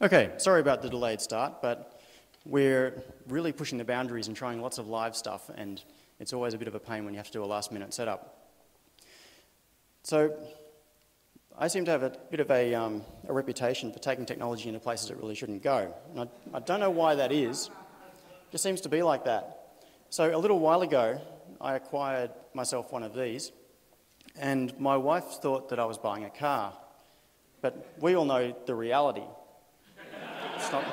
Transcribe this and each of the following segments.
Okay, sorry about the delayed start, but we're really pushing the boundaries and trying lots of live stuff, and it's always a bit of a pain when you have to do a last-minute setup. So I seem to have a bit of a reputation for taking technology into places it really shouldn't go. And I don't know why that is. It just seems to be like that. So a little while ago, I acquired myself one of these, and my wife thought that I was buying a car. But we all know the reality. It's not...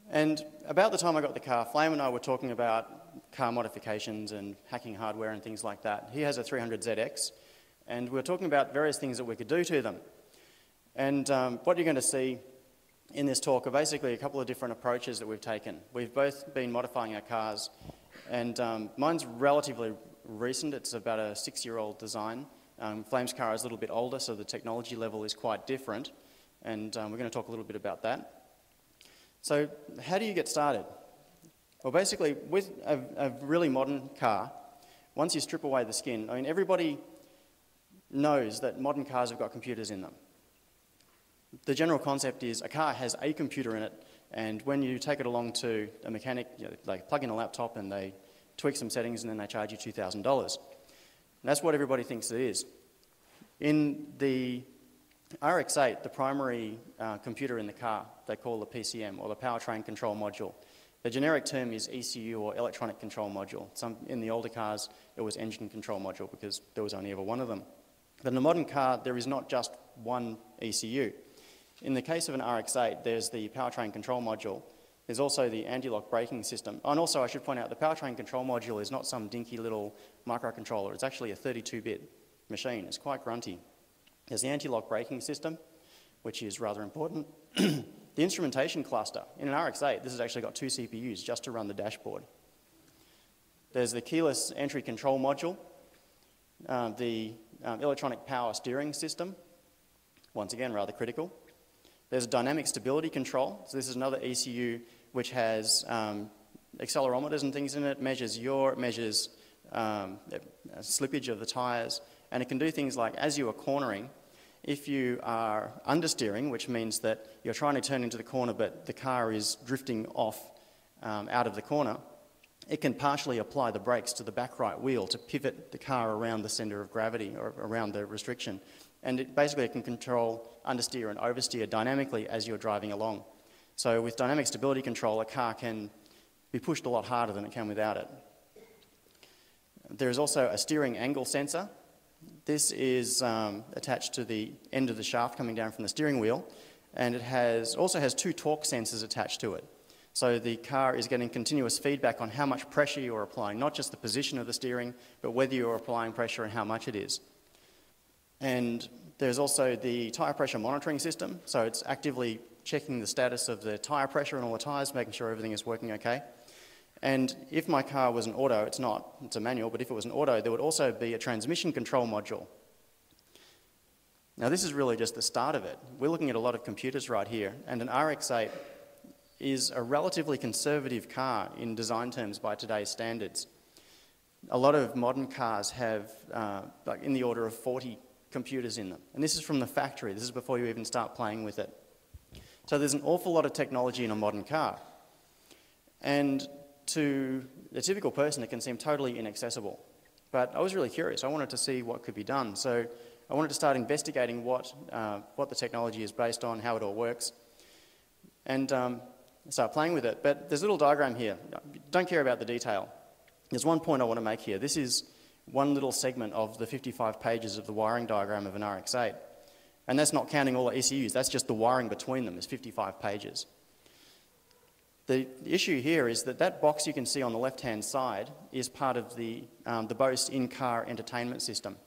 And about the time I got the car, Flame and I were talking about car modifications and hacking hardware and things like that. He has a 300ZX, and we were talking about various things that we could do to them. And what you're going to see in this talk are basically a couple of different approaches that we've taken. We've both been modifying our cars, and mine's relatively recent. It's about a 6-year-old design. Flame's car is a little bit older, so the technology level is quite different, and we're going to talk a little bit about that. So how do you get started? Well, basically, with a really modern car, once you strip away the skin, I mean, everybody knows that modern cars have got computers in them. The general concept is a car has a computer in it, and when you take it along to a mechanic, they plug in a laptop and they tweak some settings and then they charge you $2,000. That's what everybody thinks it is. In the RX-8, the primary computer in the car, they call the PCM, or the powertrain control module. The generic term is ECU, or electronic control module. In the older cars, it was engine control module because there was only ever one of them. But in a modern car, there is not just one ECU. In the case of an RX-8, there's the powertrain control module. There's also the anti-lock braking system. And also, I should point out, the powertrain control module is not some dinky little microcontroller. It's actually a 32-bit machine. It's quite grunty. There's the anti-lock braking system, which is rather important. The instrumentation cluster. In an RX-8, this has actually got 2 CPUs just to run the dashboard. There's the keyless entry control module, the electronic power steering system, once again rather critical. There's a dynamic stability control. So this is another ECU which has accelerometers and things in it, measures slippage of the tyres, and it can do things like, as you are cornering, if you are understeering, which means that you're trying to turn into the corner but the car is drifting off out of the corner, it can partially apply the brakes to the back right wheel to pivot the car around the centre of gravity or around the restriction. And it basically can control understeer and oversteer dynamically as you're driving along. So with dynamic stability control, a car can be pushed a lot harder than it can without it. There is also a steering angle sensor. This is attached to the end of the shaft coming down from the steering wheel, and it also has 2 torque sensors attached to it. So the car is getting continuous feedback on how much pressure you're applying, not just the position of the steering, but whether you're applying pressure and how much it is. And there's also the tyre pressure monitoring system, so it's actively checking the status of the tyre pressure and all the tyres, making sure everything is working okay. And if my car was an auto, it's not, it's a manual, but if it was an auto, there would also be a transmission control module. Now this is really just the start of it. We're looking at a lot of computers right here, and an RX-8 is a relatively conservative car in design terms by today's standards. A lot of modern cars have like in the order of 40 computers in them, and this is from the factory. This is before you even start playing with it. So there's an awful lot of technology in a modern car, and to the typical person it can seem totally inaccessible. But I was really curious. I wanted to see what could be done, so I wanted to start investigating what the technology is based on, how it all works, and start playing with it. But there's a little diagram here. Don't care about the detail. There's one point I want to make here. This is one little segment of the 55 pages of the wiring diagram of an RX-8. And that's not counting all the ECUs, that's just the wiring between them is 55 pages. The issue here is that that box you can see on the left-hand side is part of the Bose in-car entertainment system.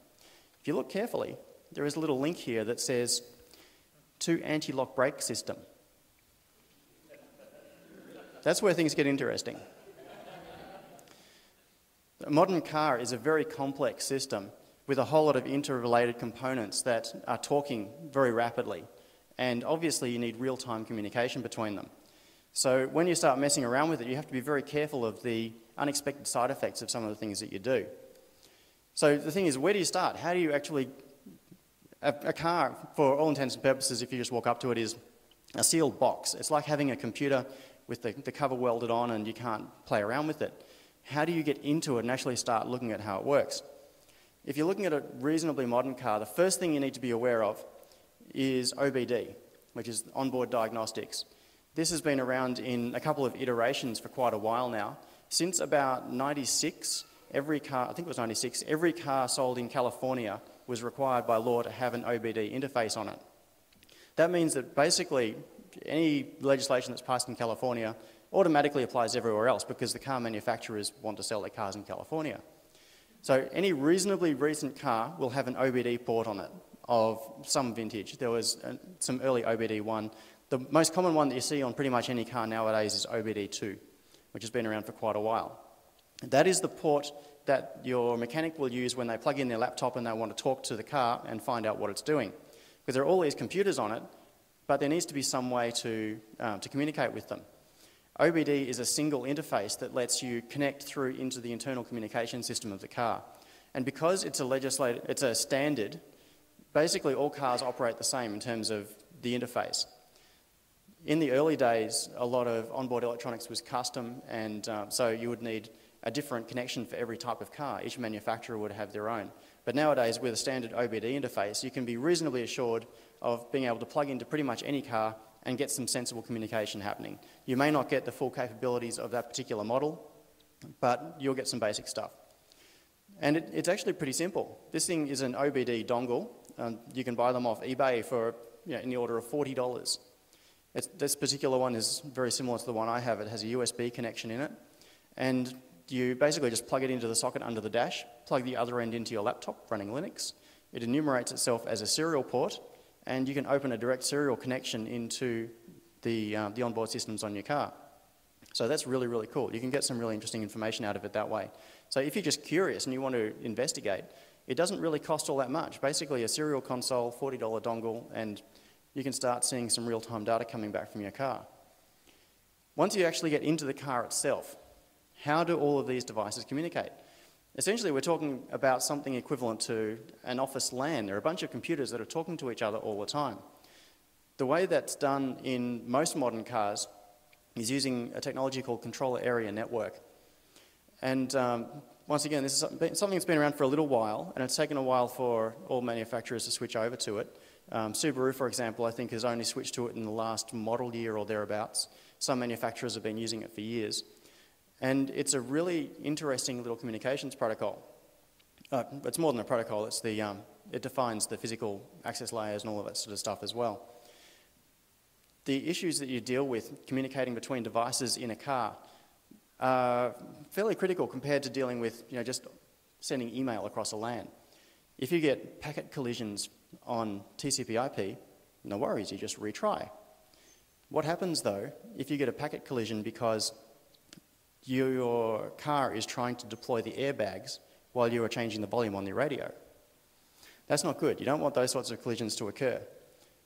If you look carefully, there is a little link here that says, to anti-lock brake system. That's where things get interesting. A modern car is a very complex system with a whole lot of interrelated components that are talking very rapidly. And obviously you need real-time communication between them. So when you start messing around with it, you have to be very careful of the unexpected side effects of some of the things that you do. So the thing is, where do you start? How do you actually... A car, for all intents and purposes, if you just walk up to it, is a sealed box. It's like having a computer with the cover welded on and you can't play around with it. How do you get into it and actually start looking at how it works? If you're looking at a reasonably modern car, the first thing you need to be aware of is OBD, which is onboard diagnostics. This has been around in a couple of iterations for quite a while now. Since about 96, every car sold in California was required by law to have an OBD interface on it. That means that basically any legislation that's passed in California automatically applies everywhere else because the car manufacturers want to sell their cars in California. So any reasonably recent car will have an OBD port on it of some vintage. There was some early OBD1. The most common one that you see on pretty much any car nowadays is OBD2, which has been around for quite a while. That is the port that your mechanic will use when they plug in their laptop and they want to talk to the car and find out what it's doing. Because there are all these computers on it, but there needs to be some way to communicate with them. OBD is a single interface that lets you connect through into the internal communication system of the car. And because it's a standard, basically all cars operate the same in terms of the interface. In the early days, a lot of onboard electronics was custom, and so you would need a different connection for every type of car. Each manufacturer would have their own. But nowadays, with a standard OBD interface, you can be reasonably assured of being able to plug into pretty much any car and get some sensible communication happening. You may not get the full capabilities of that particular model, but you'll get some basic stuff. And it's actually pretty simple. This thing is an OBD dongle. You can buy them off eBay for in the order of $40. This particular one is very similar to the one I have. It has a USB connection in it, and you basically just plug it into the socket under the dash, plug the other end into your laptop running Linux. It enumerates itself as a serial port, and you can open a direct serial connection into the onboard systems on your car. So that's really, really cool. You can get some really interesting information out of it that way. So if you're just curious and you want to investigate, it doesn't really cost all that much. Basically a serial console, $40 dongle, and you can start seeing some real-time data coming back from your car. Once you actually get into the car itself, how do all of these devices communicate? Essentially, we're talking about something equivalent to an office LAN. There are a bunch of computers that are talking to each other all the time. The way that's done in most modern cars is using a technology called controller area network. And once again, this is something that's been around for a little while, and it's taken a while for all manufacturers to switch over to it. Subaru, for example, I think has only switched to it in the last model year or thereabouts. Some manufacturers have been using it for years. And it's a really interesting little communications protocol. It's more than a protocol, it's it defines the physical access layers and all of that sort of stuff as well. The issues that you deal with communicating between devices in a car are fairly critical compared to dealing with just sending email across a LAN. If you get packet collisions on TCP/IP, no worries, you just retry. What happens though if you get a packet collision because your car is trying to deploy the airbags while you are changing the volume on the radio? That's not good. You don't want those sorts of collisions to occur.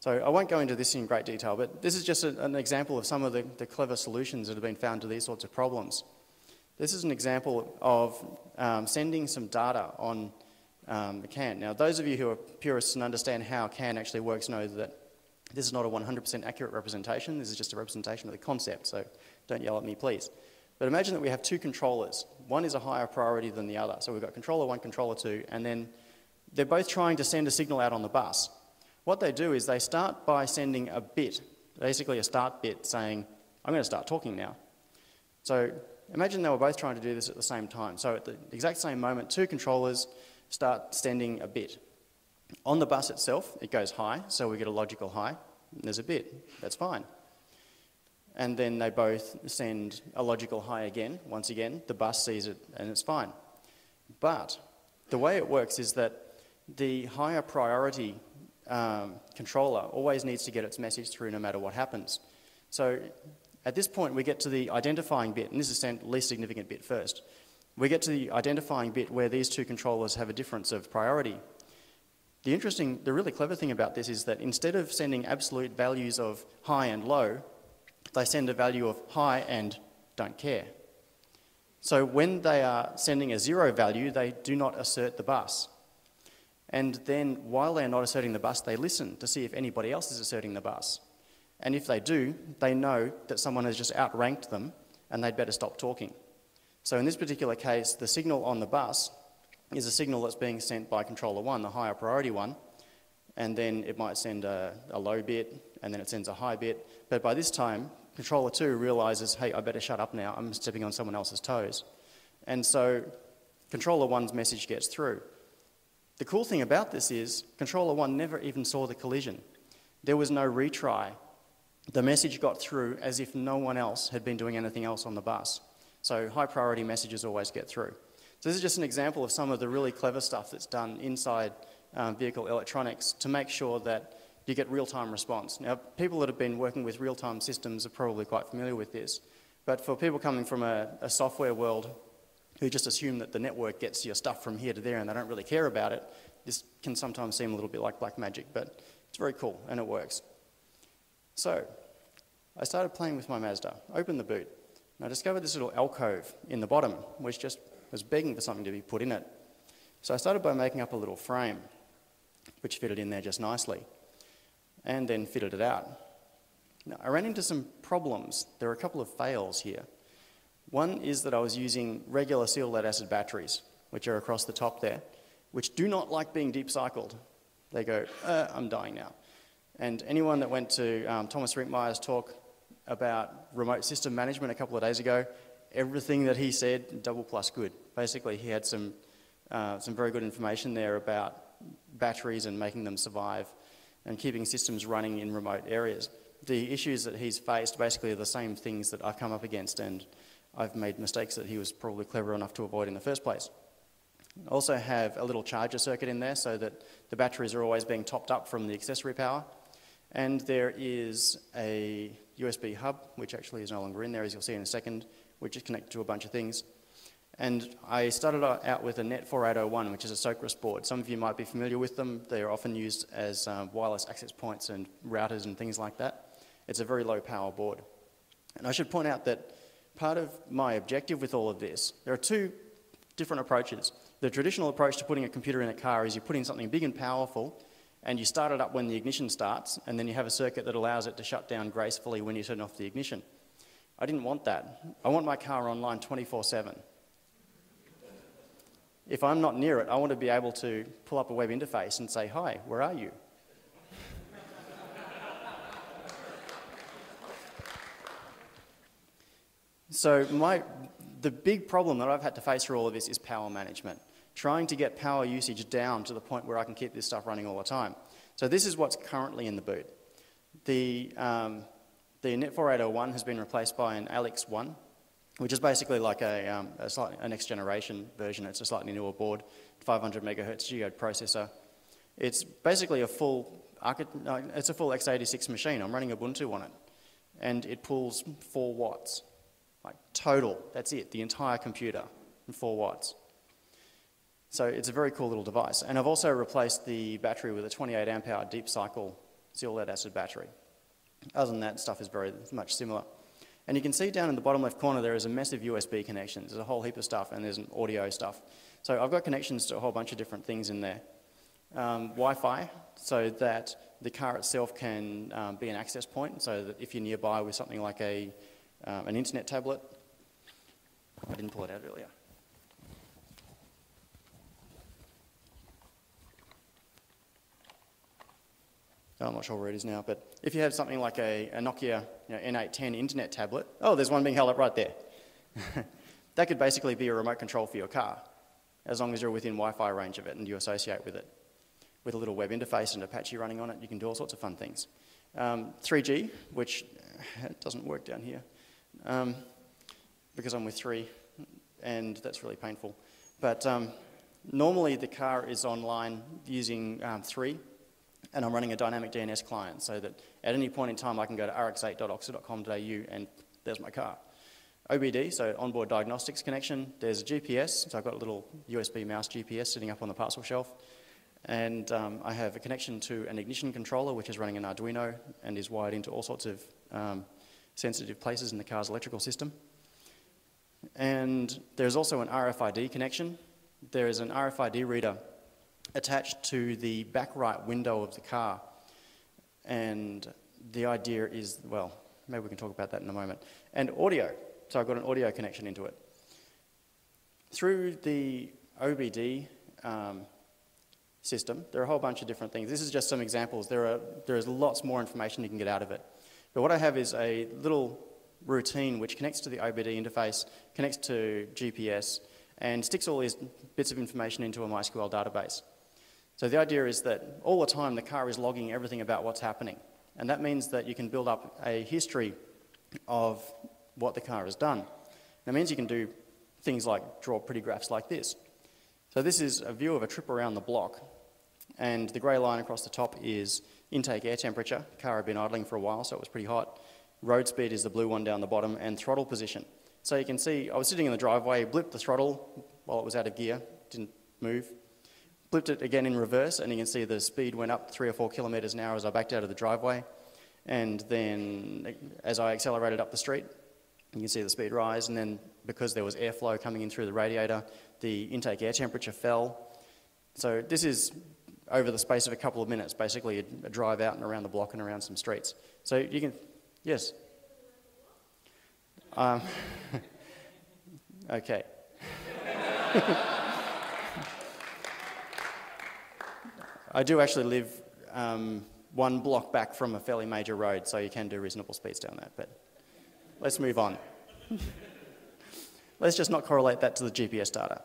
So I won't go into this in great detail, but this is just an example of some of the clever solutions that have been found to these sorts of problems. This is an example of sending some data on a CAN. Now, those of you who are purists and understand how CAN actually works know that this is not a 100% accurate representation. This is just a representation of the concept, so don't yell at me, please. But imagine that we have two controllers. One is a higher priority than the other. So we've got controller 1, controller 2, and then they're both trying to send a signal out on the bus. What they do is they start by sending a bit, basically a start bit saying, I'm going to start talking now. So imagine they were both trying to do this at the same time. So at the exact same moment, two controllers start sending a bit. On the bus itself, it goes high, so we get a logical high. There's a bit, that's fine. And then they both send a logical high again. Once again, the bus sees it and it's fine. But the way it works is that the higher priority controller always needs to get its message through no matter what happens. So at this point, we get to the identifying bit, and this is the least significant bit first. We get to the identifying bit where these two controllers have a difference of priority. The really clever thing about this is that instead of sending absolute values of high and low, they send a value of high and don't care. So when they are sending a 0 value, they do not assert the bus. And then while they're not asserting the bus, they listen to see if anybody else is asserting the bus. And if they do, they know that someone has just outranked them and they'd better stop talking. So in this particular case, the signal on the bus is a signal that's being sent by controller 1, the higher priority one, and then it might send a low bit, and then it sends a high bit. But by this time, controller 2 realizes, hey, I better shut up now, I'm stepping on someone else's toes. And so controller 1's message gets through. The cool thing about this is controller 1 never even saw the collision. There was no retry. The message got through as if no one else had been doing anything else on the bus. So high priority messages always get through. So this is just an example of some of the really clever stuff that's done inside vehicle electronics to make sure that you get real-time response. Now, people that have been working with real-time systems are probably quite familiar with this. But for people coming from a software world who just assume that the network gets your stuff from here to there and they don't really care about it, this can sometimes seem a little bit like black magic, but it's very cool and it works. So I started playing with my Mazda, opened the boot, and I discovered this little alcove in the bottom, which just was begging for something to be put in it. So I started by making up a little frame, which fitted in there just nicely, and then fitted it out. Now, I ran into some problems. There were a couple of fails here. One is that I was using regular seal lead acid batteries, which are across the top there, which do not like being deep cycled. They go, I'm dying now. And anyone that went to Thomas Rinkmeyer's talk about remote system management a couple of days ago, everything that he said, double plus good. Basically, he had some very good information there about batteries and making them survive and keeping systems running in remote areas. The issues that he's faced basically are the same things that I've come up against, and I've made mistakes that he was probably clever enough to avoid in the first place. I also have a little charger circuit in there so that the batteries are always being topped up from the accessory power. And there is a USB hub, which actually is no longer in there, as you'll see in a second, which is connected to a bunch of things. And I started out with a Net 4801, which is a Socrus board. Some of you might be familiar with them. They are often used as wireless access points and routers and things like that. It's a very low power board. And I should point out that part of my objective with all of this, there are two different approaches. The traditional approach to putting a computer in a car is you put in something big and powerful, and you start it up when the ignition starts, and then you have a circuit that allows it to shut down gracefully when you turn off the ignition. I didn't want that. I want my car online 24/7. If I'm not near it, I want to be able to pull up a web interface and say, hi, where are you? So the big problem that I've had to face through all of this is power management. Trying to get power usage down to the point where I can keep this stuff running all the time. So this is what's currently in the boot. The Net 4801 has been replaced by an Alex 1, which is basically like a next generation version. It's a slightly newer board, 500 megahertz geode processor. It's basically a full x86 machine. I'm running Ubuntu on it, and it pulls 4 watts, like total. That's it, the entire computer, 4 watts. So it's a very cool little device. And I've also replaced the battery with a 28 amp hour deep cycle seal lead acid battery. Other than that, stuff is very much similar. And you can see down in the bottom left corner there is a massive USB connection. There's a whole heap of stuff, and there's an audio stuff. So I've got connections to a whole bunch of different things in there. Wi-Fi, so that the car itself can be an access point, so that if you're nearby with something like an internet tablet. I didn't pull it out earlier. I'm not sure where it is now, but if you have something like a Nokia N810 internet tablet, oh, there's one being held up right there. That could basically be a remote control for your car, as long as you're within Wi-Fi range of it and you associate with it. With a little web interface and Apache running on it, you can do all sorts of fun things. 3G, which doesn't work down here, because I'm with 3, and that's really painful. But normally the car is online using 3, and I'm running a dynamic DNS client so that at any point in time I can go to rx8.oxford.com.au and there's my car. OBD, so onboard diagnostics connection, there's a GPS, so I've got a little USB mouse GPS sitting up on the parcel shelf, and I have a connection to an ignition controller which is running an Arduino and is wired into all sorts of sensitive places in the car's electrical system. And there's also an RFID connection. There is an RFID reader attached to the back right window of the car. And the idea is, well, maybe we can talk about that in a moment. And audio. So I've got an audio connection into it. Through the OBD system, there are a whole bunch of different things. This is just some examples. There is lots more information you can get out of it. But what I have is a little routine which connects to the OBD interface, connects to GPS, and sticks all these bits of information into a MySQL database. So the idea is that all the time the car is logging everything about what's happening. And that means that you can build up a history of what the car has done. That means you can do things like draw pretty graphs like this. So this is a view of a trip around the block. And the grey line across the top is intake air temperature. The car had been idling for a while, so it was pretty hot. Road speed is the blue one down the bottom, and throttle position. So you can see I was sitting in the driveway, blipped the throttle while it was out of gear, didn't move. Blipped it again in reverse, and you can see the speed went up 3 or 4 kilometres an hour as I backed out of the driveway. And then as I accelerated up the street, you can see the speed rise, and then because there was airflow coming in through the radiator, the intake air temperature fell. So this is over the space of a couple of minutes, basically a drive out and around the block and around some streets. So you can, yes? Okay. I do actually live 1 block back from a fairly major road, so you can do reasonable speeds down that, but let's move on. Let's just not correlate that to the GPS data.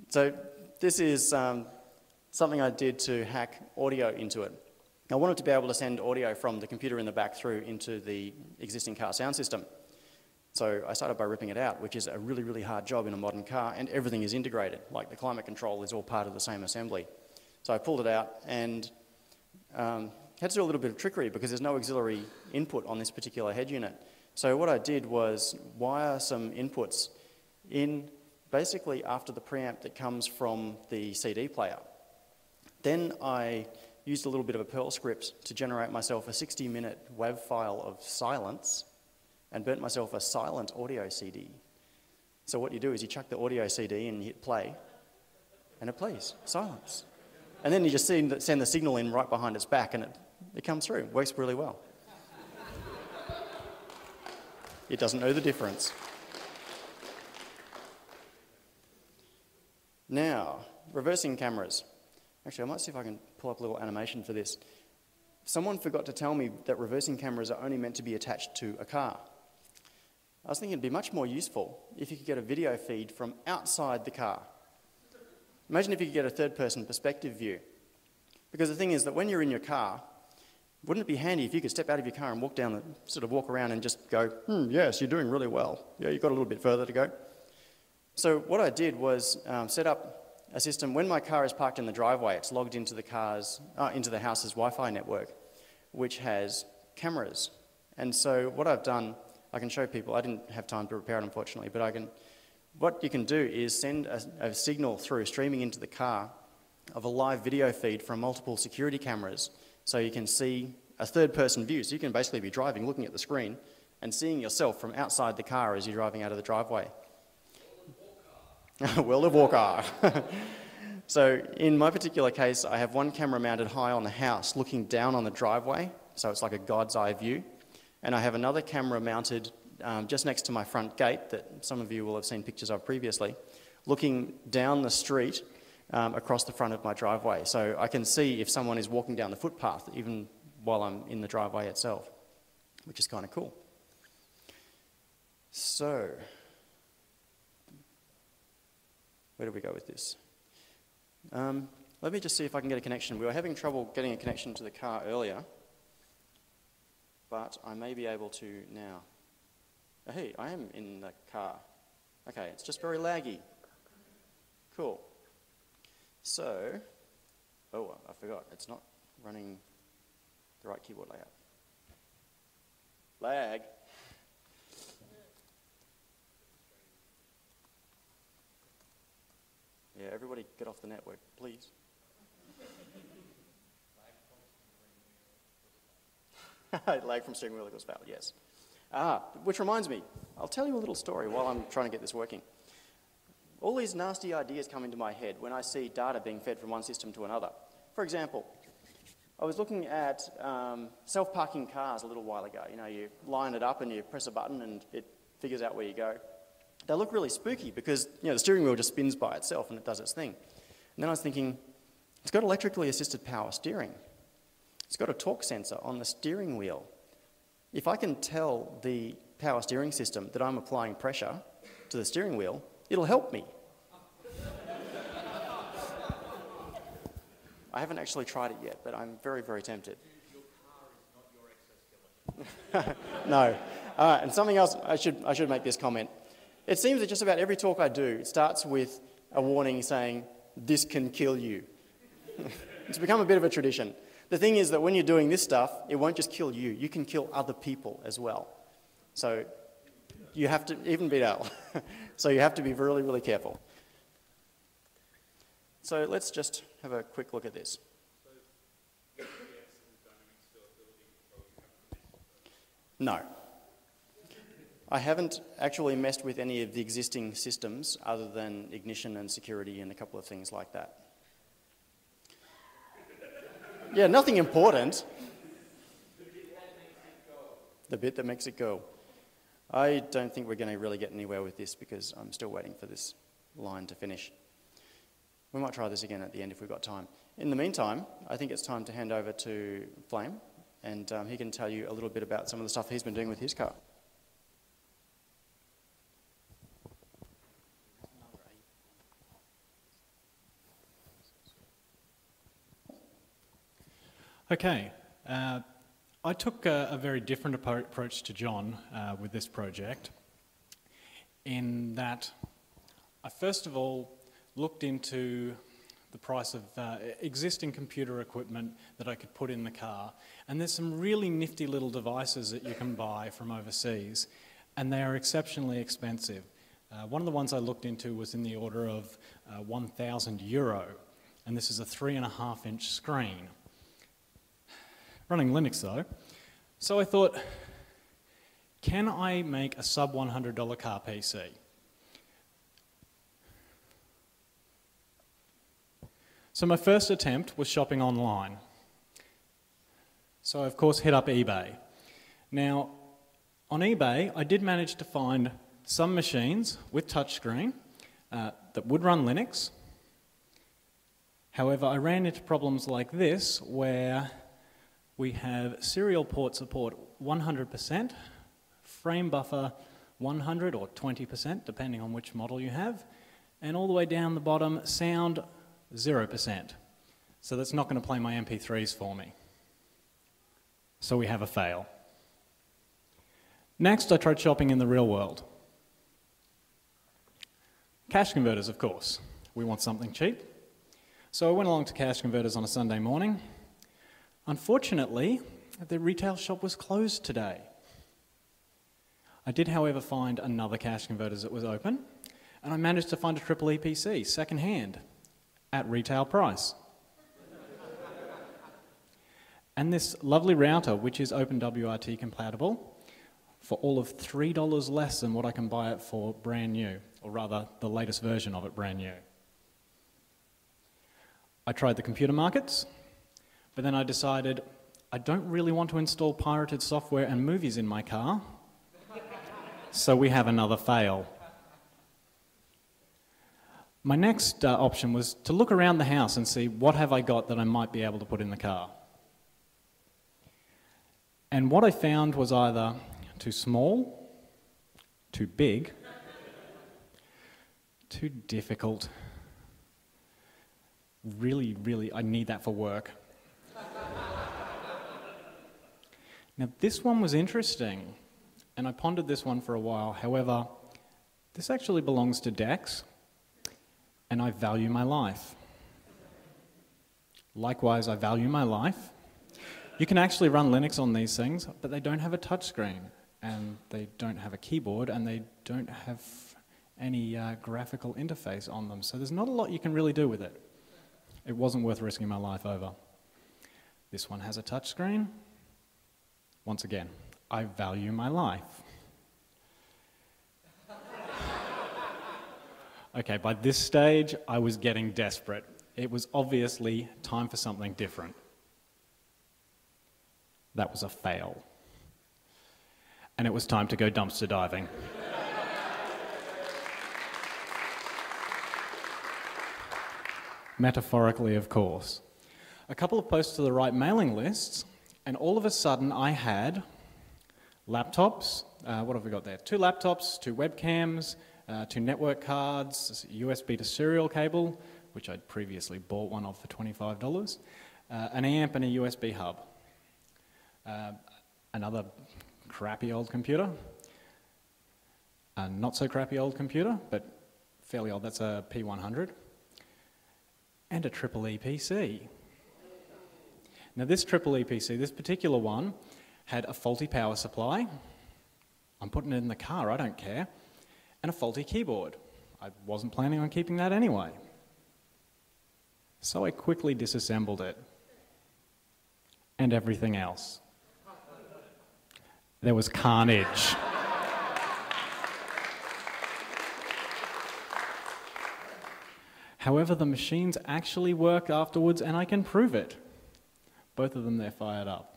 So this is something I did to hack audio into it. I wanted to be able to send audio from the computer in the back through into the existing car sound system. So I started by ripping it out, which is a really, really hard job in a modern car, and everything is integrated. Like the climate control is all part of the same assembly. So I pulled it out and had to do a little bit of trickery because there's no auxiliary input on this particular head unit. So what I did was wire some inputs in basically after the preamp that comes from the CD player. Then I used a little bit of a Perl script to generate myself a 60-minute WAV file of silence and burnt myself a silent audio CD. So what you do is you chuck the audio CD and you hit play, and it plays, silence. And then you just send the signal in right behind its back, and it comes through. It works really well. It doesn't know the difference. Now, reversing cameras. Actually, I might see if I can pull up a little animation for this. Someone forgot to tell me that reversing cameras are only meant to be attached to a car. I was thinking it'd be much more useful if you could get a video feed from outside the car. Imagine if you could get a third-person perspective view. Because the thing is that when you're in your car, wouldn't it be handy if you could step out of your car and walk around and just go, yes, you're doing really well. Yeah, you've got a little bit further to go. So what I did was set up a system. When my car is parked in the driveway, it's logged into the house's Wi-Fi network, which has cameras. And so what I've done, I can show people. I didn't have time to repair it, unfortunately, but what you can do is send a signal through, streaming into the car, of a live video feed from multiple security cameras, so you can see a third-person view. So you can basically be driving, looking at the screen, and seeing yourself from outside the car as you're driving out of the driveway. World of Warcar. So in my particular case, I have one camera mounted high on the house, looking down on the driveway, so it's like a God's eye view. And I have another camera mounted just next to my front gate that some of you will have seen pictures of previously, looking down the street across the front of my driveway. So I can see if someone is walking down the footpath, even while I'm in the driveway itself, which is kind of cool. So, where do we go with this? Let me just see if I can get a connection. We were having trouble getting a connection to the car earlier, but I may be able to now. Oh, hey, I am in the car. Okay, it's just very laggy. Cool. So, oh, I forgot. It's not running the right keyboard layout. Lag. Yeah, everybody get off the network, please. Lag from steering wheel equals valid, yes. Which reminds me, I'll tell you a little story while I'm trying to get this working. All these nasty ideas come into my head when I see data being fed from one system to another. For example, I was looking at self-parking cars a little while ago. You know, you line it up and you press a button and it figures out where you go. They look really spooky because, you know, the steering wheel just spins by itself and it does its thing. And then I was thinking, it's got electrically assisted power steering. It's got a torque sensor on the steering wheel. If I can tell the power steering system that I'm applying pressure to the steering wheel, it'll help me. I haven't actually tried it yet, but I'm very, very tempted. Your car is not your exoskeleton. No. And something else, I should make this comment. It seems that just about every talk I do, it starts with a warning saying, this can kill you. It's become a bit of a tradition. The thing is that when you're doing this stuff, it won't just kill you, you can kill other people as well. So you have to, even Bidal, so you have to be really, really careful. So let's just have a quick look at this. No. I haven't actually messed with any of the existing systems other than ignition and security and a couple of things like that. Yeah, nothing important. The bit that makes it go. I don't think we're going to really get anywhere with this because I'm still waiting for this line to finish. We might try this again at the end if we've got time. In the meantime, I think it's time to hand over to Flame, and he can tell you a little bit about some of the stuff he's been doing with his car. Okay, I took a very different approach to John with this project in that I first of all looked into the price of existing computer equipment that I could put in the car, and there's some really nifty little devices that you can buy from overseas, and they are exceptionally expensive. One of the ones I looked into was in the order of €1,000, and this is a 3.5-inch screen. Running Linux though. So I thought, can I make a sub $100 car PC? So my first attempt was shopping online. So I of course hit up eBay. Now, on eBay, I did manage to find some machines with touchscreen that would run Linux. However, I ran into problems like this where we have serial port support 100%, frame buffer 100 or 20%, depending on which model you have, and all the way down the bottom, sound 0%. So that's not going to play my MP3s for me. So we have a fail. Next, I tried shopping in the real world. Cash converters, of course. We want something cheap. So I went along to Cash Converters on a Sunday morning. Unfortunately, the retail shop was closed today. I did, however, find another Cash Converters that was open, and I managed to find a triple EPC, second-hand, at retail price. And this lovely router, which is OpenWRT compatible, for all of $3 less than what I can buy it for brand new, or rather, the latest version of it brand new. I tried the computer markets, but then I decided I don't really want to install pirated software and movies in my car, so we have another fail. My next option was to look around the house and see what have I got that I might be able to put in the car. And what I found was either too small, too big, too difficult. Really, I need that for work. Now, this one was interesting, and I pondered this one for a while. However, this actually belongs to Dex, and I value my life. Likewise, I value my life. You can actually run Linux on these things, but they don't have a touchscreen, and they don't have a keyboard, and they don't have any graphical interface on them. So there's not a lot you can really do with it. It wasn't worth risking my life over. This one has a touchscreen. Once again, I value my life. Okay, by this stage, I was getting desperate. It was obviously time for something different. That was a fail. And it was time to go dumpster diving. Metaphorically, of course. A couple of posts to the right mailing lists, and all of a sudden I had laptops. What have we got there? 2 laptops, 2 webcams, 2 network cards, USB to serial cable, which I'd previously bought one of for $25, an amp and a USB hub. Another crappy old computer, a not so crappy old computer, but fairly old, that's a P100, and a EEE PC. Now this EEE PC, this particular one, had a faulty power supply. I'm putting it in the car, I don't care. And a faulty keyboard. I wasn't planning on keeping that anyway. So I quickly disassembled it. And everything else. There was carnage. However, the machines actually work afterwards, and I can prove it. Both of them, they're fired up.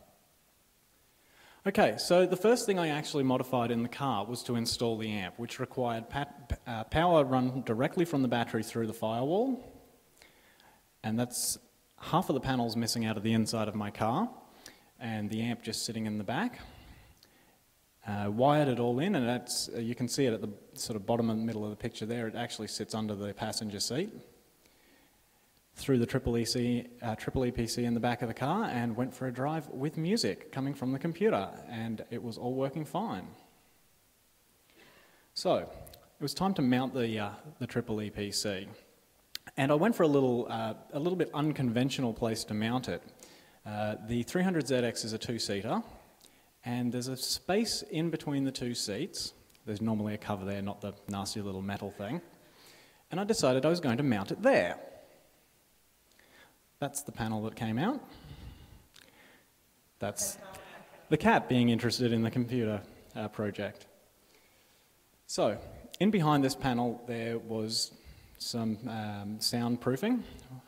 Okay, so the first thing I actually modified in the car was to install the amp, which required power run directly from the battery through the firewall. And that's half of the panels missing out of the inside of my car, and the amp just sitting in the back. Wired it all in, and that's, you can see it at the sort of bottom and middle of the picture there. It actually sits under the passenger seat. Threw the EEE PC in the back of the car and went for a drive with music coming from the computer, and it was all working fine. So, it was time to mount the EEE PC. And I went for a little bit unconventional place to mount it. The 300ZX is a 2-seater, and there's a space in between the 2 seats. There's normally a cover there, not the nasty little metal thing. And I decided I was going to mount it there. That's the panel that came out. That's the cat being interested in the computer project. So, in behind this panel there was some soundproofing,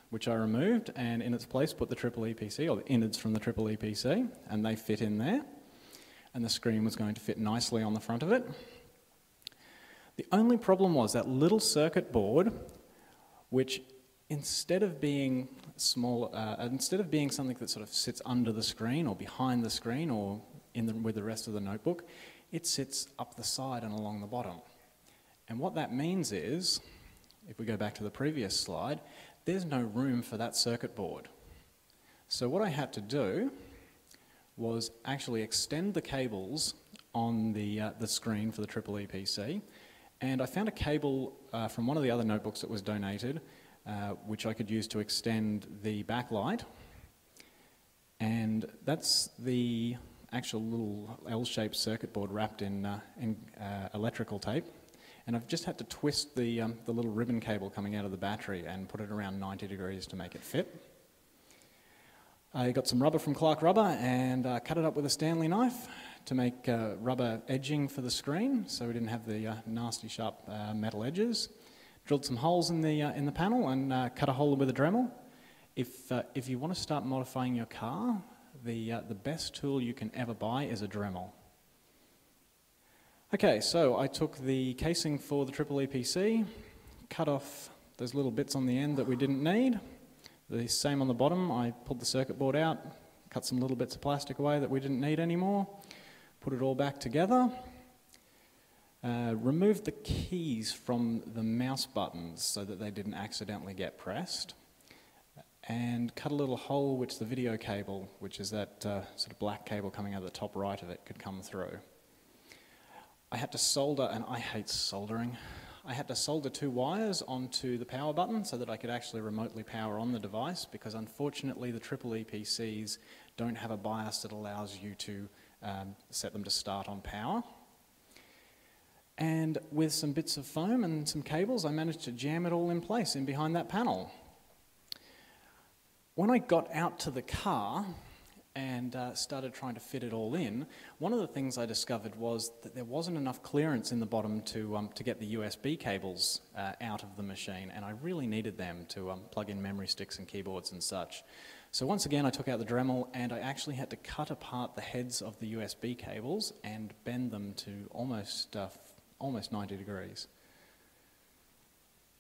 which I removed, and in its place put the EEE PC, or the innards from the EEE PC, and they fit in there. And the screen was going to fit nicely on the front of it. The only problem was that little circuit board, which instead of being small, instead of being something that sort of sits under the screen or behind the screen or with the rest of the notebook, it sits up the side and along the bottom. And what that means is, if we go back to the previous slide, there's no room for that circuit board. So what I had to do was actually extend the cables on the screen for the EEE PC, and I found a cable from one of the other notebooks that was donated, which I could use to extend the backlight, and that's the actual little L-shaped circuit board wrapped in electrical tape, and I've just had to twist the little ribbon cable coming out of the battery and put it around 90 degrees to make it fit. I got some rubber from Clark Rubber and cut it up with a Stanley knife to make rubber edging for the screen, so we didn't have the nasty sharp metal edges. Drilled some holes in the panel and cut a hole with a Dremel. If you want to start modifying your car, the best tool you can ever buy is a Dremel. Okay, so I took the casing for the EEE PC, cut off those little bits on the end that we didn't need. The same on the bottom, I pulled the circuit board out, cut some little bits of plastic away that we didn't need anymore, put it all back together, removed the keys from the mouse buttons so that they didn't accidentally get pressed, and cut a little hole which the video cable, which is that sort of black cable coming out of the top right of it, could come through. I had to solder, and I hate soldering, I had to solder 2 wires onto the power button so that I could actually remotely power on the device, because unfortunately the EEE PCs don't have a BIOS that allows you to set them to start on power. And with some bits of foam and some cables, I managed to jam it all in place in behind that panel. When I got out to the car and started trying to fit it all in, one of the things I discovered was that there wasn't enough clearance in the bottom to get the USB cables out of the machine, and I really needed them to plug in memory sticks and keyboards and such. So once again, I took out the Dremel, and I actually had to cut apart the heads of the USB cables and bend them to almost 90 degrees.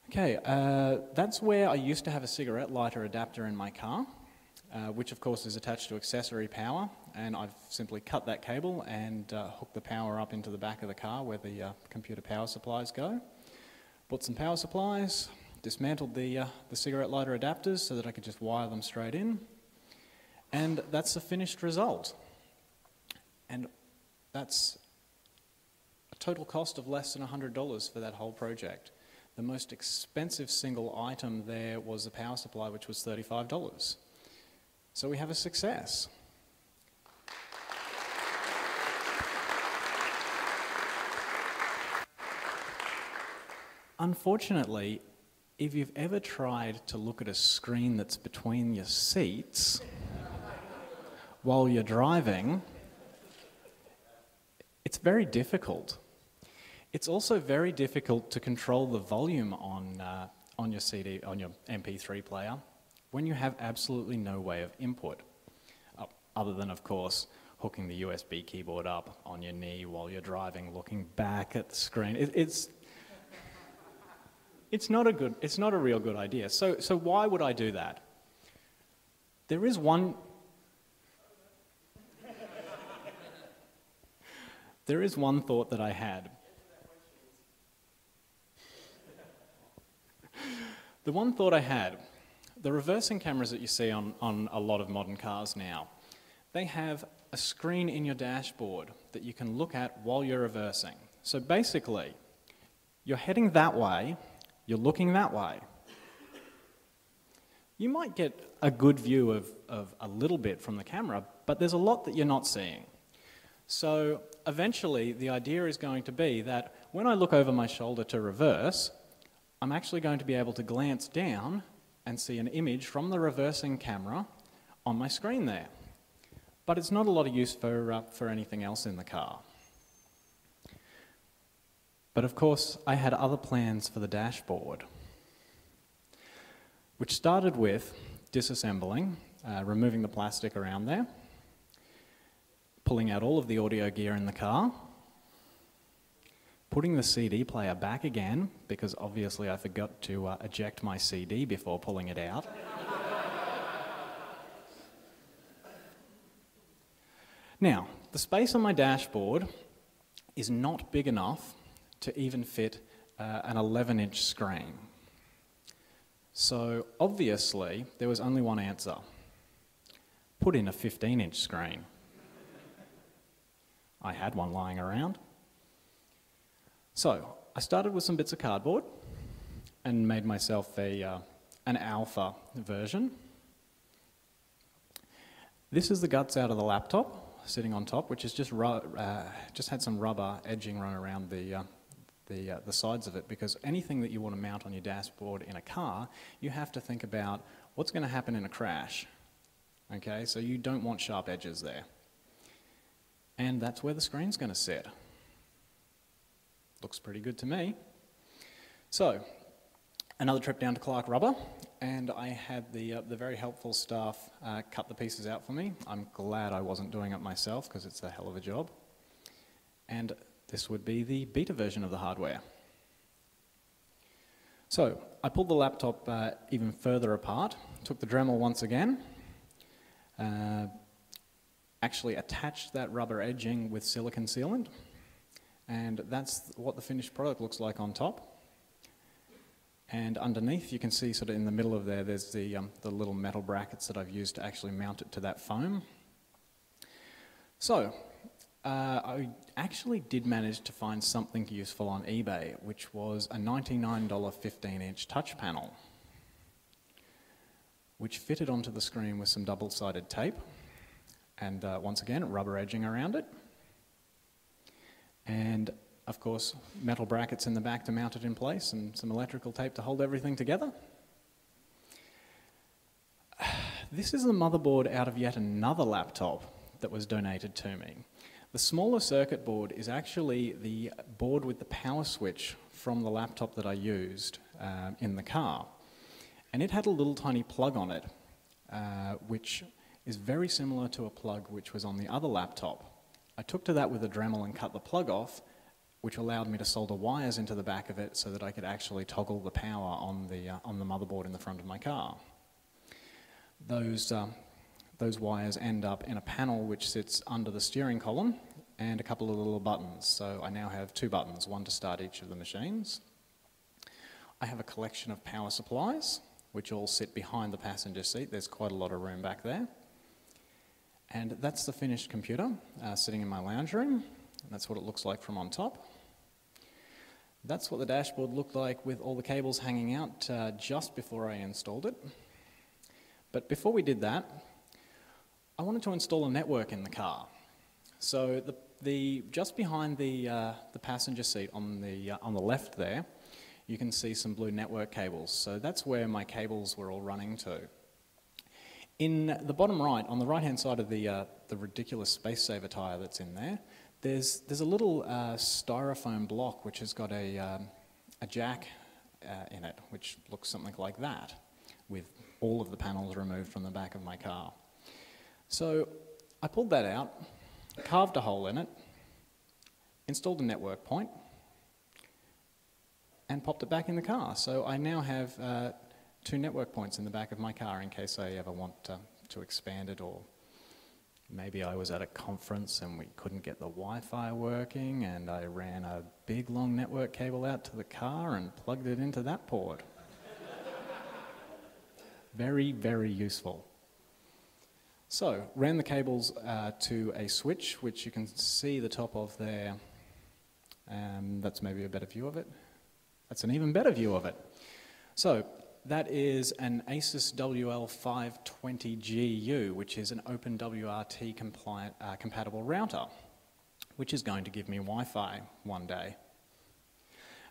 Okay, that's where I used to have a cigarette lighter adapter in my car, which of course is attached to accessory power, and I've simply cut that cable and hooked the power up into the back of the car where the computer power supplies go. Bought some power supplies, dismantled the cigarette lighter adapters so that I could just wire them straight in, and that's the finished result. And that's a total cost of less than $100 for that whole project. The most expensive single item there was the power supply, which was $35. So we have a success. Unfortunately, if you've ever tried to look at a screen that's between your seats while you're driving, it's very difficult. It's also very difficult to control the volume on your CD, on your MP3 player, when you have absolutely no way of input, other than, of course, hooking the USB keyboard up on your knee while you're driving, looking back at the screen. It's not a real good idea. So why would I do that? There is one thought that I had. The one thought I had, the reversing cameras that you see on a lot of modern cars now, they have a screen in your dashboard that you can look at while you're reversing. So basically, you're heading that way, you're looking that way. You might get a good view of a little bit from the camera, but there's a lot that you're not seeing. So eventually, the idea is going to be that when I look over my shoulder to reverse, I'm actually going to be able to glance down and see an image from the reversing camera on my screen there. But it's not a lot of use for anything else in the car. But of course, I had other plans for the dashboard, which started with disassembling, removing the plastic around there, pulling out all of the audio gear in the car, putting the CD player back again, because obviously I forgot to eject my CD before pulling it out. Now, the space on my dashboard is not big enough to even fit an 11-inch screen. So obviously, there was only one answer. Put in a 15-inch screen. I had one lying around. So I started with some bits of cardboard and made myself an alpha version. This is the guts out of the laptop, sitting on top, which is just had some rubber edging run around the sides of it, because anything that you want to mount on your dashboard in a car, you have to think about what's going to happen in a crash. Okay, so you don't want sharp edges there. And that's where the screen's going to sit. Looks pretty good to me. So, another trip down to Clark Rubber, and I had the very helpful staff cut the pieces out for me. I'm glad I wasn't doing it myself, because it's a hell of a job. And this would be the beta version of the hardware. So, I pulled the laptop even further apart, took the Dremel once again, actually attached that rubber edging with silicon sealant, and that's what the finished product looks like on top. And underneath, you can see sort of in the middle of there, there's the little metal brackets that I've used to actually mount it to that foam. So, I actually did manage to find something useful on eBay, which was a $99 15-inch touch panel, which fitted onto the screen with some double-sided tape, and once again, rubber edging around it. And of course, metal brackets in the back to mount it in place, and some electrical tape to hold everything together. This is the motherboard out of yet another laptop that was donated to me. The smaller circuit board is actually the board with the power switch from the laptop that I used in the car. And it had a little tiny plug on it, which is very similar to a plug which was on the other laptop. I took to that with a Dremel and cut the plug off, which allowed me to solder wires into the back of it so that I could actually toggle the power on the motherboard in the front of my car. Those wires end up in a panel which sits under the steering column and a couple of little buttons. So I now have 2 buttons, one to start each of the machines. I have a collection of power supplies, which all sit behind the passenger seat. There's quite a lot of room back there. And that's the finished computer sitting in my lounge room. And that's what it looks like from on top. That's what the dashboard looked like with all the cables hanging out just before I installed it. But before we did that, I wanted to install a network in the car. So just behind the passenger seat on the left there, you can see some blue network cables. So that's where my cables were all running to. In the bottom right, on the right-hand side of the ridiculous space saver tire that's in there, there's a little styrofoam block which has got a jack in it, which looks something like that, with all of the panels removed from the back of my car. So I pulled that out, carved a hole in it, installed a network point, and popped it back in the car. So I now have 2 network points in the back of my car in case I ever want to expand it, or maybe I was at a conference and we couldn't get the Wi-Fi working and I ran a big long network cable out to the car and plugged it into that port. Very, very useful. So, ran the cables to a switch, which you can see the top of there. That's maybe a better view of it. That's an even better view of it. So, that is an Asus WL520GU, which is an OpenWRT compatible router, which is going to give me Wi-Fi one day.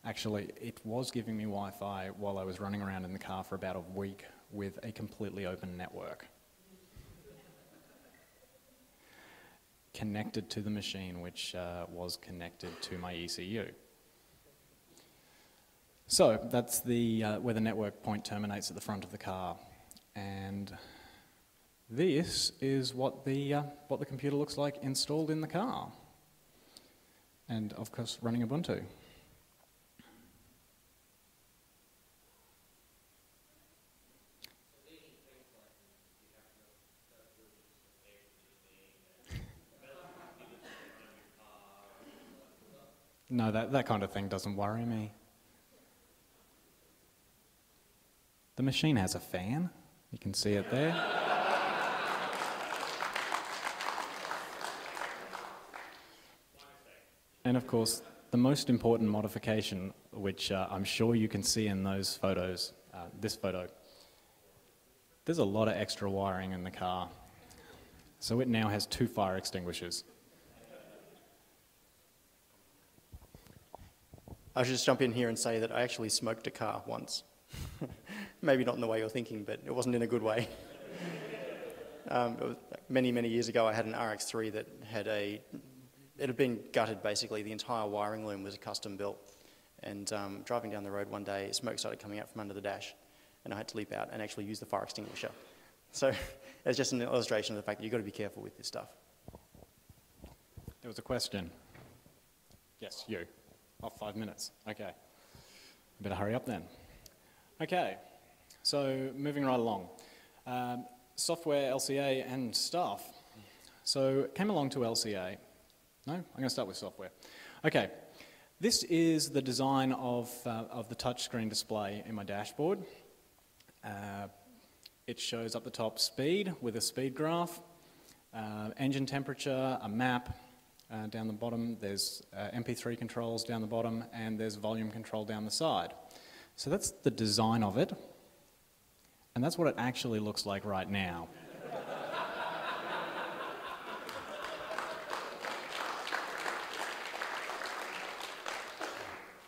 Actually, it was giving me Wi-Fi while I was running around in the car for about a week with a completely open network. Connected to the machine, which was connected to my ECU. So that's where the network point terminates at the front of the car, and this is what the computer looks like installed in the car, and of course running Ubuntu. No, that kind of thing doesn't worry me. The machine has a fan. You can see it there. And of course, the most important modification, which I'm sure you can see in those photos, this photo, there's a lot of extra wiring in the car. So it now has 2 fire extinguishers. I should just jump in here and say that I actually smoked a car once. Maybe not in the way you're thinking, but it wasn't in a good way. It was many, many years ago, I had an RX-3 that it had been gutted basically. The entire wiring loom was custom built. And driving down the road one day, smoke started coming out from under the dash, and I had to leap out and actually use the fire extinguisher. So it's just an illustration of the fact that you've got to be careful with this stuff. There was a question. Yes, you. Oh, 5 minutes. Okay. Better hurry up then. Okay, so moving right along. Software, LCA, and stuff. So came along to LCA. No, I'm going to start with software. Okay, this is the design of the touchscreen display in my dashboard. It shows up the top speed with a speed graph, engine temperature, a map. Down the bottom, there's MP3 controls down the bottom, and there's volume control down the side. So that's the design of it, and that's what it actually looks like right now.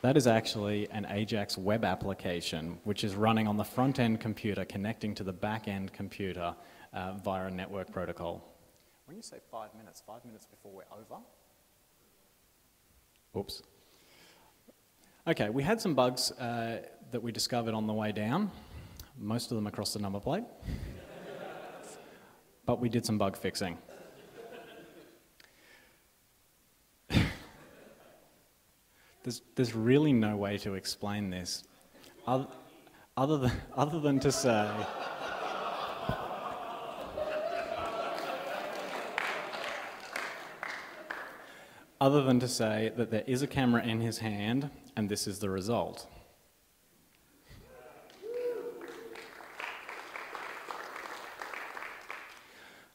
That is actually an Ajax web application, which is running on the front-end computer, connecting to the back-end computer via a network protocol. When you say 5 minutes before we're over? Oops. Okay, we had some bugs that we discovered on the way down, most of them across the number plate, but we did some bug fixing. There's really no way to explain this other than to say that there is a camera in his hand and this is the result.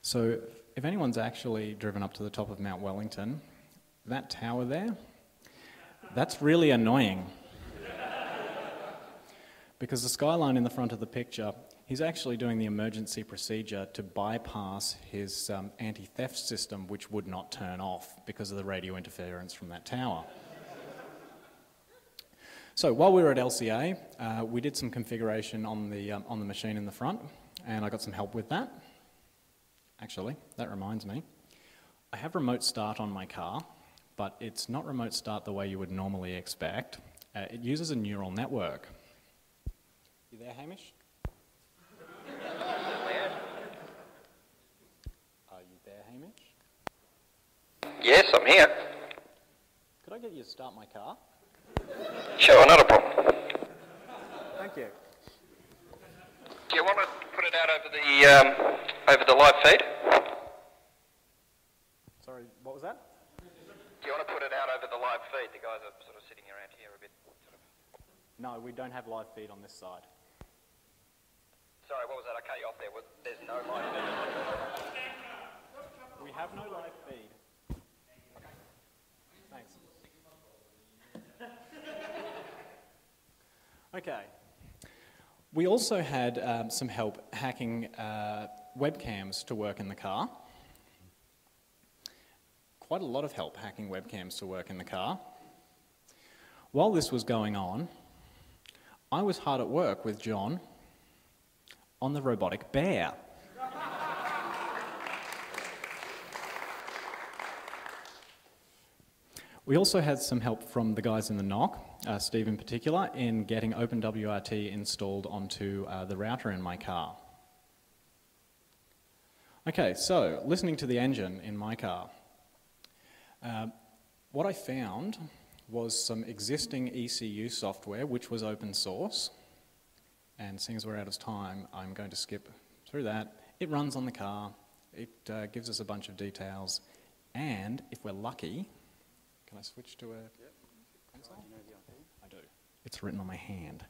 So if anyone's actually driven up to the top of Mount Wellington, that tower there, that's really annoying. Because the skyline in the front of the picture, he's actually doing the emergency procedure to bypass his anti-theft system, which would not turn off because of the radio interference from that tower. So while we were at LCA, we did some configuration on the machine in the front, and I got some help with that. Actually, that reminds me, I have remote start on my car, but it's not remote start the way you would normally expect. It uses a neural network. You there, Hamish? Are you there, Hamish? Yes, I'm here. Could I get you to start my car? Sure, not a problem. Thank you. Do you want to put it out over the live feed? Sorry, what was that? Do you want to put it out over the live feed? The guys are sort of sitting around here a bit. No, we don't have live feed on this side. Sorry, what was that? I cut you off there. There's no live feed. We have no live feed. Thanks. Okay. We also had some help hacking webcams to work in the car. Quite a lot of help hacking webcams to work in the car. While this was going on, I was hard at work with John on the robotic bear. We also had some help from the guys in the NOC, Steve in particular, in getting OpenWRT installed onto the router in my car. Okay, so listening to the engine in my car, what I found was some existing ECU software which was open source, and seeing as we're out of time, I'm going to skip through that. It runs on the car, it gives us a bunch of details, and if we're lucky, can I switch to a console? Do you know the IP? I do. It's written on my hand.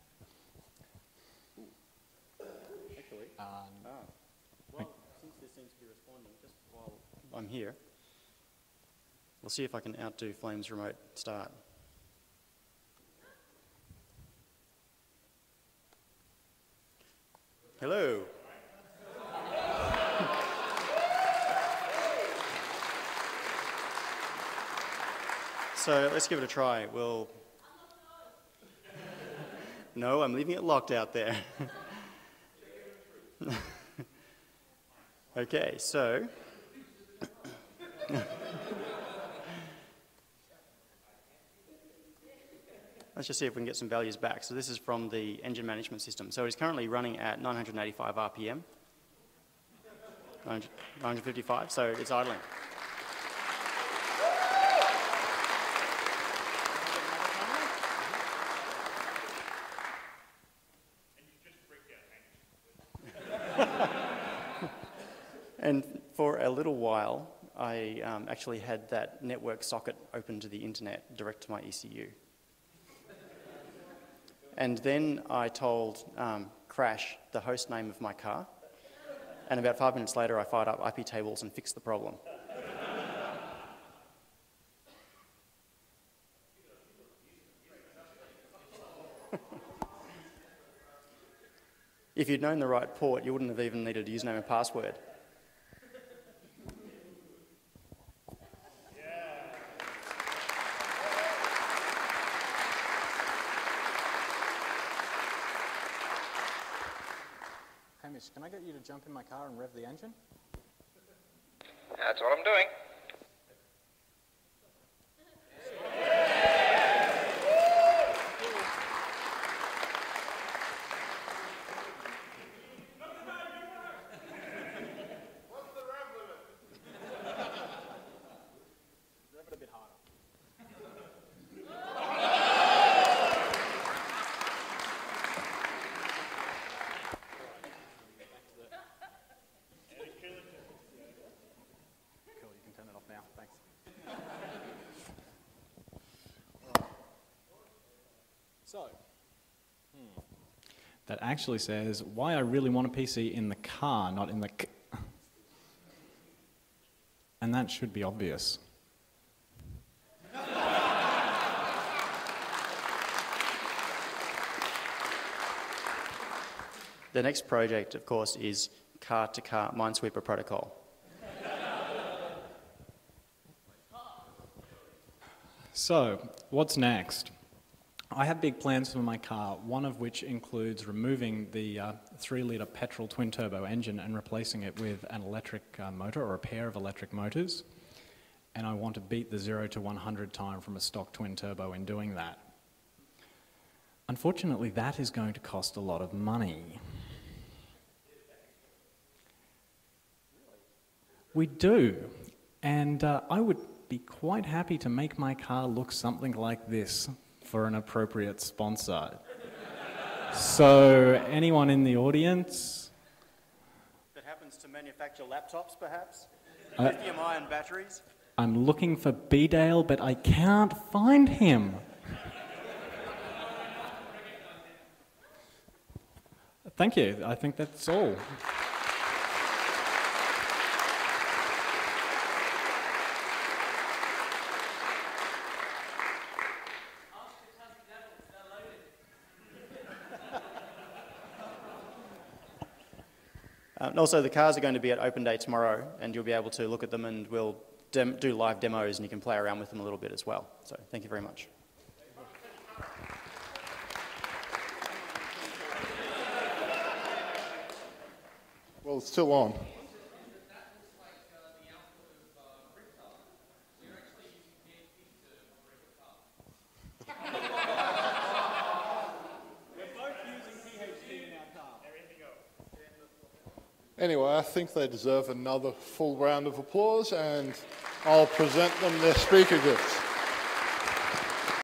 Actually, well, since this seems to be responding, just while I'm here, we'll see if I can outdo Flame's remote start. Hello. So let's give it a try. We'll... No, I'm leaving it locked out there. Okay, so... Let's just see if we can get some values back. So this is from the engine management system. So it's currently running at 985 RPM, 955, so it's idling. And for a little while, I actually had that network socket open to the internet direct to my ECU. And then I told Crash the host name of my car, and about 5 minutes later I fired up IP tables and fixed the problem. If you'd known the right port, you wouldn't have even needed a username and password. finish, can I get you to jump in my car and rev the engine? That's what I'm doing. Rev it a bit harder. Cool, you can turn it off now. Thanks. So, that actually says why I really want a PC in the car, not in the and that should be obvious. The next project, of course, is car-to-car Minesweeper protocol. So, what's next? I have big plans for my car, one of which includes removing the 3-litre petrol twin-turbo engine and replacing it with an electric motor or a pair of electric motors. And I want to beat the 0 to 100 time from a stock twin-turbo in doing that. Unfortunately, that is going to cost a lot of money. We do, and I would be quite happy to make my car look something like this for an appropriate sponsor. So, anyone in the audience? That happens to manufacture laptops, perhaps? Lithium-ion batteries? I'm looking for B-Dale, but I can't find him. Thank you. I think that's all. And also, the cars are going to be at open day tomorrow, and you'll be able to look at them, and we'll do live demos, and you can play around with them a little bit as well. So, thank you very much. Well, it's still on. Anyway, I think they deserve another full round of applause, and I'll present them their speaker gifts.